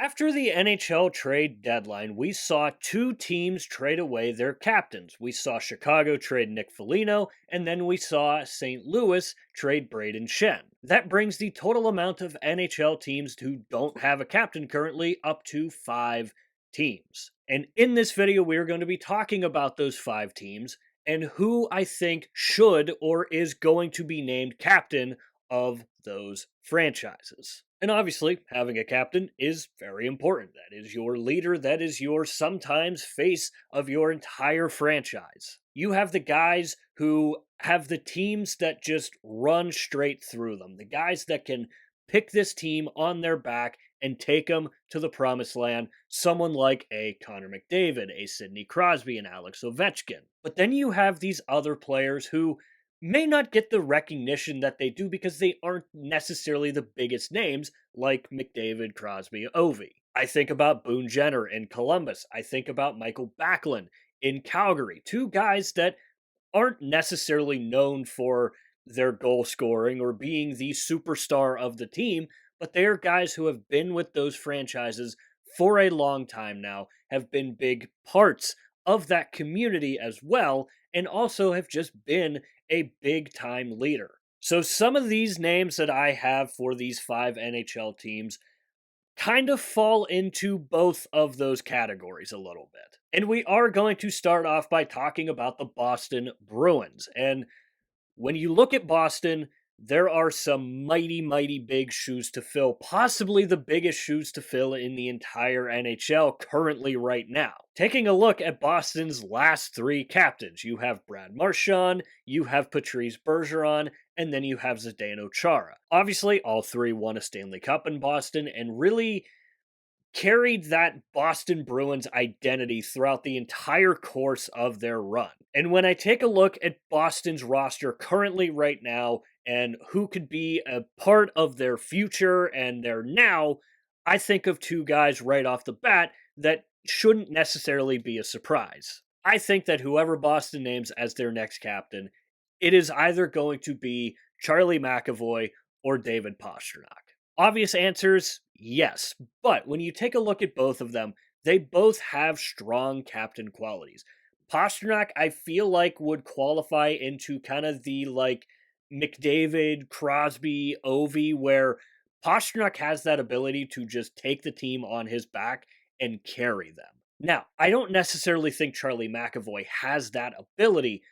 After the NHL trade deadline, we saw two teams trade away their captains. We saw Chicago trade Nick Foligno, and then we saw St. Louis trade Braden Shen. That brings the total amount of NHL teams who don't have a captain currently up to 5 teams. And in this video, we're going to be talking about those 5 teams and who I think should or is going to be named captain of those franchises. And obviously, having a captain is very important. That is your leader, that is your sometimes face of your entire franchise. You have the guys who have the teams that just run straight through them, the guys that can pick this team on their back and take them to the promised land, someone like a Connor McDavid, a Sidney Crosby, and Alex Ovechkin. But then you have these other players who may not get the recognition that they do because they aren't necessarily the biggest names like McDavid, Crosby, Ovi. I think about Boone Jenner in Columbus. I think about Michael Backlund in Calgary. Two guys that aren't necessarily known for their goal scoring or being the superstar of the team, but they are guys who have been with those franchises for a long time now, have been big parts of that community as well, and also have just been a big time leader. So some of these names that I have for these 5 NHL teams kind of fall into both of those categories a little bit. And we are going to start off by talking about the Boston Bruins. And when you look at Boston, there are some mighty, mighty big shoes to fill, possibly the biggest shoes to fill in the entire NHL currently right now. Taking a look at Boston's last 3 captains, you have Brad Marchand, you have Patrice Bergeron, and then you have Zdeno Chara. Obviously, all 3 won a Stanley Cup in Boston and really carried that Boston Bruins identity throughout the entire course of their run. And when I take a look at Boston's roster currently right now and who could be a part of their future and their now, I think of 2 guys right off the bat that shouldn't necessarily be a surprise. I think that whoever Boston names as their next captain, it is either going to be Charlie McAvoy or David Pastrnak. Obvious answers, yes. But when you take a look at both of them, they both have strong captain qualities. Pastrnak, I feel like, would qualify into kind of the McDavid, Crosby, Ovi, where Pastrnak has that ability to just take the team on his back and carry them. Now, I don't necessarily think Charlie McAvoy has that ability,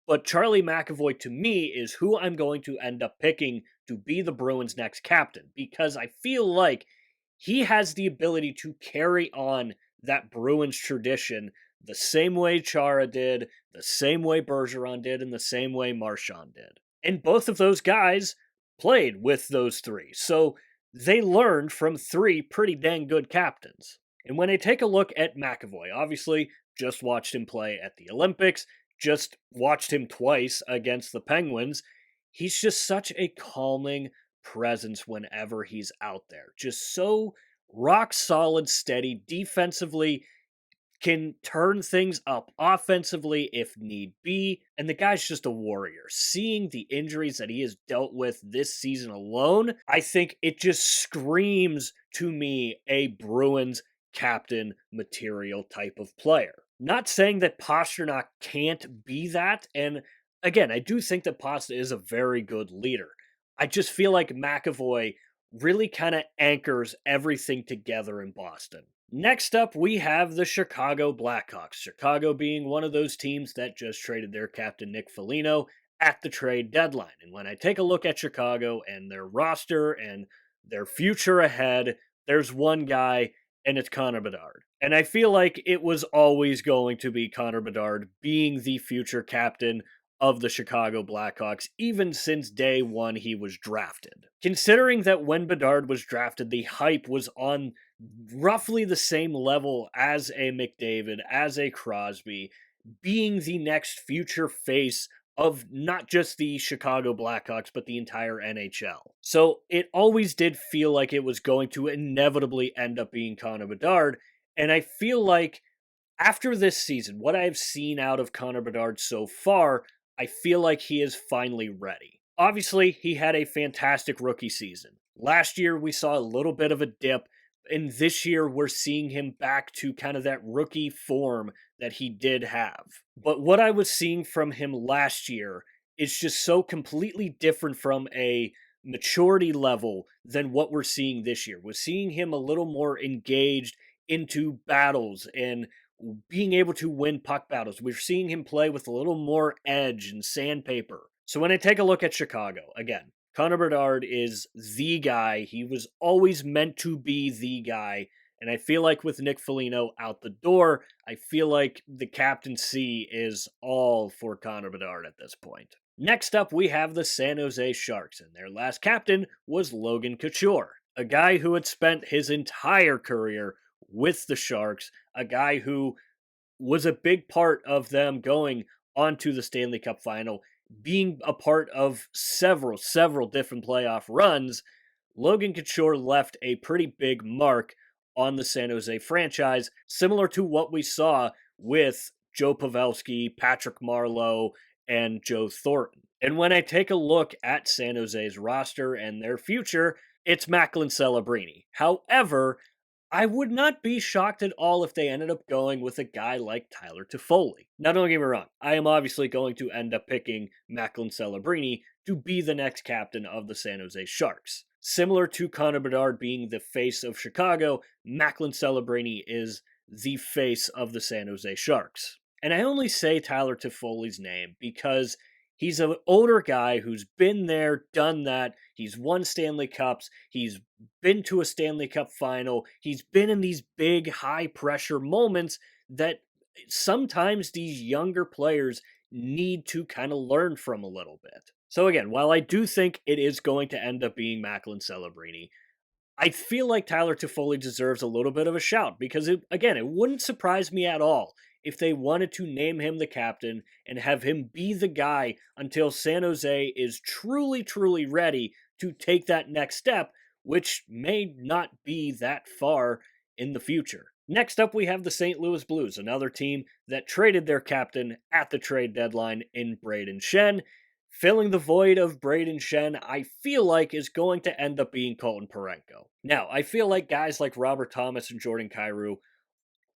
but Charlie McAvoy, to me, is who I'm going to end up picking to be the Bruins' next captain, because I feel like he has the ability to carry on that Bruins tradition the same way Chara did, the same way Bergeron did, and the same way Marchand did. And both of those guys played with those 3, so they learned from 3 pretty dang good captains. And when I take a look at McAvoy, obviously, just watched him play at the Olympics, just watched him twice against the Penguins. He's just such a calming presence whenever he's out there. Just so rock solid, steady, defensively, can turn things up offensively if need be, and the guy's just a warrior. Seeing the injuries that he has dealt with this season alone, I think it just screams to me a Bruins captain material type of player. Not saying that Pastrnak can't be that, and again, I do think that Pasta is a very good leader. I just feel like McAvoy really kind of anchors everything together in Boston. Next up, we have the Chicago Blackhawks. Chicago being one of those teams that just traded their captain Nick Foligno at the trade deadline. And when I take a look at Chicago and their roster and their future ahead, there's one guy, and it's Connor Bedard. And I feel like it was always going to be Connor Bedard being the future captain of the Chicago Blackhawks, even since day one he was drafted. Considering that when Bedard was drafted, the hype was on roughly the same level as a McDavid, as a Crosby, being the next future face of not just the Chicago Blackhawks, but the entire NHL. So it always did feel like it was going to inevitably end up being Connor Bedard, and I feel like after this season, what I've seen out of Connor Bedard so far, I feel like he is finally ready. Obviously, he had a fantastic rookie season. Last year, we saw a little bit of a dip And this year, we're seeing him back to kind of that rookie form that he did have. But what I was seeing from him last year is just so completely different from a maturity level than what we're seeing this year. We're seeing him a little more engaged into battles and being able to win puck battles. We're seeing him play with a little more edge and sandpaper. So when I take a look at Chicago, again, Connor Bedard is the guy. He was always meant to be the guy. And I feel like with Nick Foligno out the door, I feel like the captaincy is all for Connor Bedard at this point. Next up, we have the San Jose Sharks, and their last captain was Logan Couture, a guy who had spent his entire career with the Sharks, a guy who was a big part of them going onto the Stanley Cup final, being a part of several different playoff runs. Logan Couture left a pretty big mark on the San Jose franchise, similar to what we saw with Joe Pavelski, Patrick Marleau, and Joe Thornton. And when I take a look at San Jose's roster and their future, it's Macklin Celebrini. However, I would not be shocked at all if they ended up going with a guy like Tyler Toffoli. Now, don't get me wrong, I am obviously going to end up picking Macklin Celebrini to be the next captain of the San Jose Sharks. Similar to Connor Bedard being the face of Chicago, Macklin Celebrini is the face of the San Jose Sharks. And I only say Tyler Toffoli's name because he's an older guy who's been there, done that. He's won Stanley Cups. He's been to a Stanley Cup final. He's been in these big, high pressure moments that sometimes these younger players need to kind of learn from a little bit. So, again, while I do think it is going to end up being Macklin Celebrini, I feel like Tyler Toffoli deserves a little bit of a shout because, it wouldn't surprise me at all if they wanted to name him the captain and have him be the guy until San Jose is truly ready to take that next step, which may not be that far in the future. Next up, we have the St. Louis Blues, another team that traded their captain at the trade deadline in Brayden Schenn. Filling the void of Brayden Schenn, I feel like is going to end up being Colton Parayko. Now, I feel like guys like Robert Thomas and Jordan Kyrou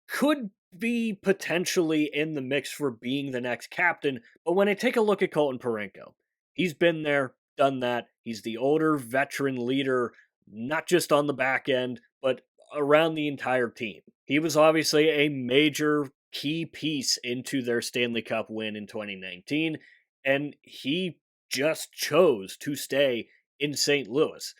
could be potentially in the mix for being the next captain, but when I take a look at Colton Parayko, he's been there, done that. He's the older veteran leader, not just on the back end, but around the entire team. He was obviously a major key piece into their Stanley Cup win in 2019, and he just chose to stay in St. Louis.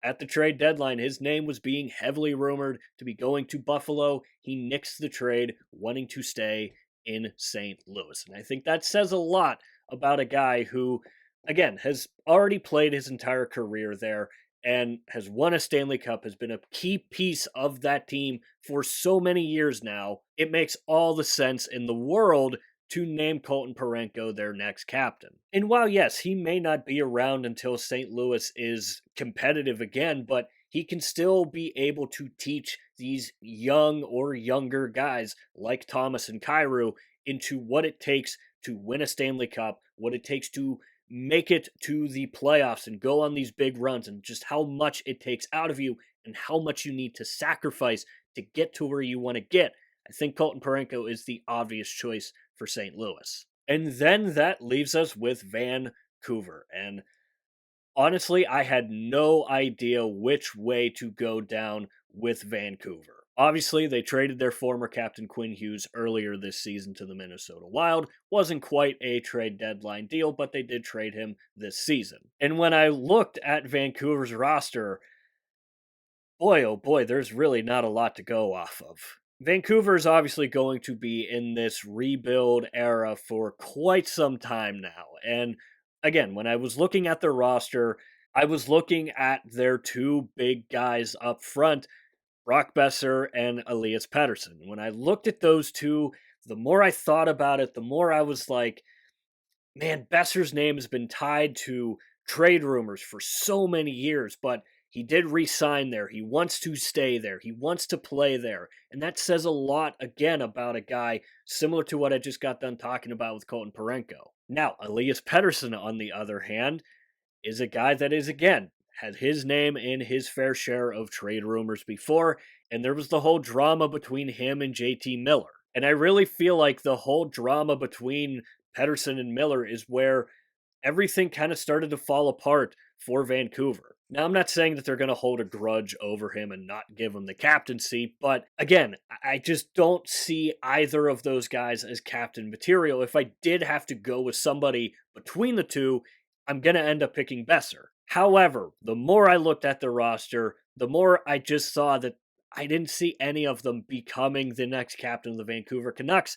At the trade deadline, his name was being heavily rumored to be going to Buffalo. He nixed the trade, wanting to stay in St. Louis. And I think that says a lot about a guy who, again, has already played his entire career there and has won a Stanley Cup, has been a key piece of that team for so many years now. It makes all the sense in the world to name Colton Parayko their next captain. And while, yes, he may not be around until St. Louis is competitive again, but he can still be able to teach these young or younger guys like Thomas and Kyrou into what it takes to win a Stanley Cup, what it takes to make it to the playoffs and go on these big runs, and just how much it takes out of you and how much you need to sacrifice to get to where you want to get. I think Colton Parayko is the obvious choice for St. Louis. And then that leaves us with Vancouver. And honestly, I had no idea which way to go down with Vancouver. Obviously, they traded their former captain Quinn Hughes earlier this season to the Minnesota Wild. Wasn't quite a trade deadline deal, but they did trade him this season. And when I looked at Vancouver's roster, boy, oh boy, there's really not a lot to go off of. Vancouver is obviously going to be in this rebuild era for quite some time now. And again, when I was looking at their roster, I was looking at their two big guys up front, Brock Besser and Elias Pettersson. When I looked at those two, the more I thought about it, the more I was like, man, Besser's name has been tied to trade rumors for so many years, but he did re-sign there. He wants to stay there. He wants to play there. And that says a lot, again, about a guy similar to what I just got done talking about with Colton Parayko. Now, Elias Pettersson, on the other hand, is a guy that is, again, had his name in his fair share of trade rumors before. and there was the whole drama between him and JT Miller. And I really feel like the whole drama between Pedersen and Miller is where everything kind of started to fall apart for Vancouver. Now, I'm not saying that they're going to hold a grudge over him and not give him the captaincy, but again, I just don't see either of those guys as captain material. If I did have to go with somebody between the two, I'm going to end up picking Besser. However, the more I looked at the roster, the more I just saw that I didn't see any of them becoming the next captain of the Vancouver Canucks.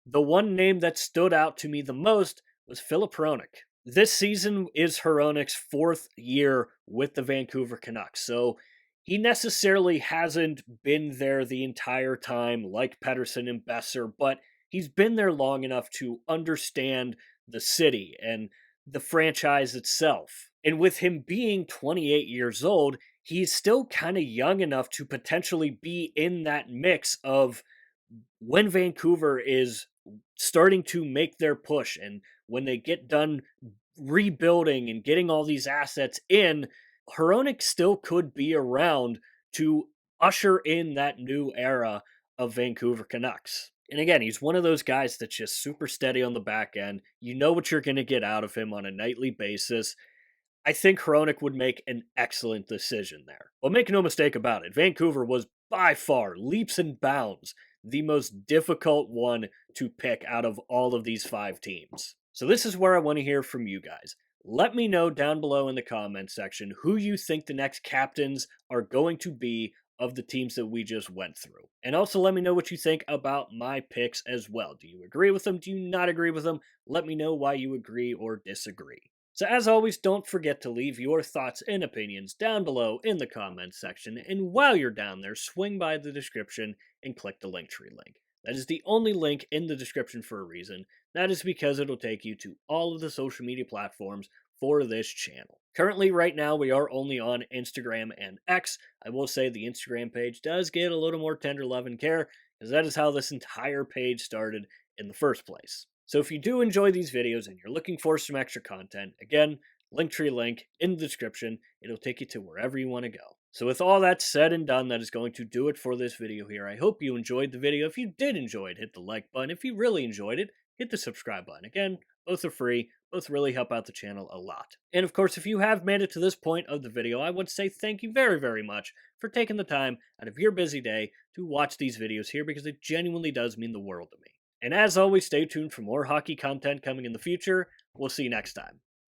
The one name that stood out to me the most was Filip Hronek. This season is Hronek's fourth year with the Vancouver Canucks, so he necessarily hasn't been there the entire time like Pedersen and Besser, but he's been there long enough to understand the city and the franchise itself. And with him being 28 years old, he's still kind of young enough to potentially be in that mix of when Vancouver is starting to make their push and when they get done rebuilding and getting all these assets in, Hronek still could be around to usher in that new era of Vancouver Canucks. And again, he's one of those guys that's just super steady on the back end. You know what you're going to get out of him on a nightly basis. I think Hronek would make an excellent decision there. But make no mistake about it, Vancouver was by far, leaps and bounds, the most difficult one to pick out of all of these 5 teams. So this is where I want to hear from you guys. Let me know down below in the comments section who you think the next captains are going to be of the teams that we just went through. And also let me know what you think about my picks as well. Do you agree with them? Do you not agree with them? Let me know why you agree or disagree. So as always, don't forget to leave your thoughts and opinions down below in the comments section, and while you're down there, swing by the description and click the Linktree link. That is the only link in the description for a reason. That is because it'll take you to all of the social media platforms for this channel. Currently, right now, we are only on Instagram and X. I will say the Instagram page does get a little more tender love and care, because that is how this entire page started in the first place. So if you do enjoy these videos and you're looking for some extra content, again, Linktree link in the description. It'll take you to wherever you want to go. So with all that said and done, that is going to do it for this video here. I hope you enjoyed the video. If you did enjoy it, hit the like button. If you really enjoyed it, hit the subscribe button. Again, both are free. Both really help out the channel a lot. And of course, if you have made it to this point of the video, I would say thank you very, very much for taking the time out of your busy day to watch these videos here, because it genuinely does mean the world to me. And as always, stay tuned for more hockey content coming in the future. We'll see you next time.